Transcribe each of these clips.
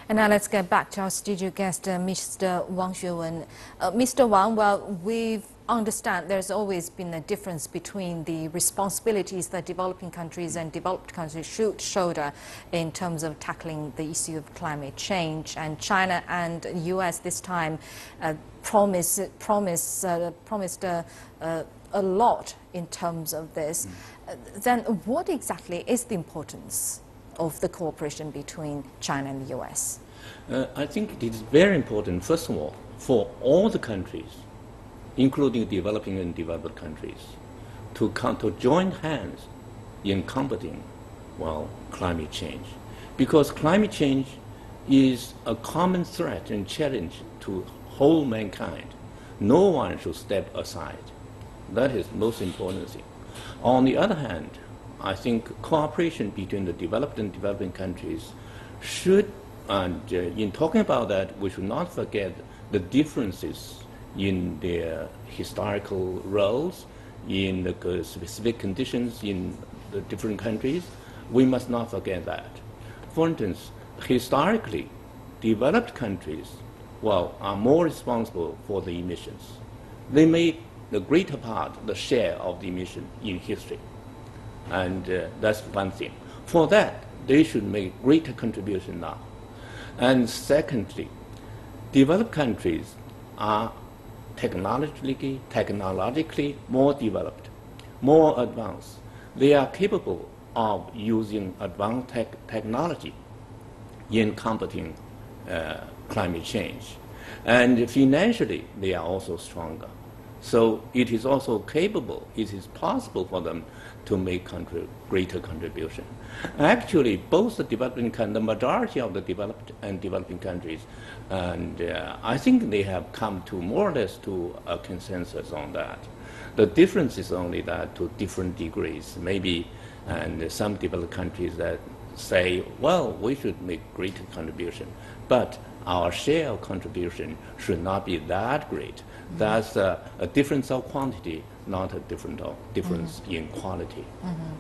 And now let's get back to our studio guest, Mr. Wang Xuewen. Mr. Wang, well, we understand there's always been a difference between the responsibilities that developing countries and developed countries should shoulder in terms of tackling the issue of climate change. And China and the U.S. this time promised a lot in terms of this. Then what exactly is the importance of the cooperation between China and the U.S.? I think it is very important, first of all, for all the countries, including developing and developed countries, to join hands in combating, climate change. Because climate change is a common threat and challenge to whole mankind. No one should step aside. That is the most important thing. On the other hand, I think cooperation between the developed and developing countries should, and in talking about that, we should not forget the differences in their historical roles, in the specific conditions in the different countries. We must not forget that. For instance, historically, developed countries, are more responsible for the emissions. They made the greater part, the share of the emission in history. And that's one thing. For that, they should make greater contribution now. And secondly, developed countries are technologically more developed, more advanced. They are capable of using advanced technology in combating climate change. And financially, they are also stronger. So it is also capable, it is possible for them to make greater contribution. Actually, both the majority of the developed and developing countries, and I think they have come to more or less to a consensus on that. The difference is only that to different degrees, maybe, and some developed countries that say, we should make greater contribution, but our share of contribution should not be that great. That's a difference of quantity, not a difference in quality.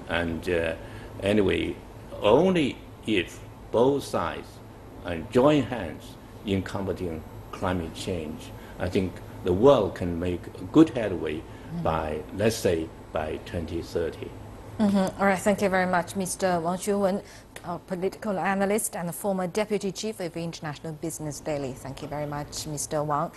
And anyway, only if both sides join hands in combating climate change, I think the world can make good headway by, let's say, by 2030. All right, thank you very much, Mr. Wang Xuewen, a political analyst and a former deputy chief of International Business Daily. Thank you very much, Mr. Wang.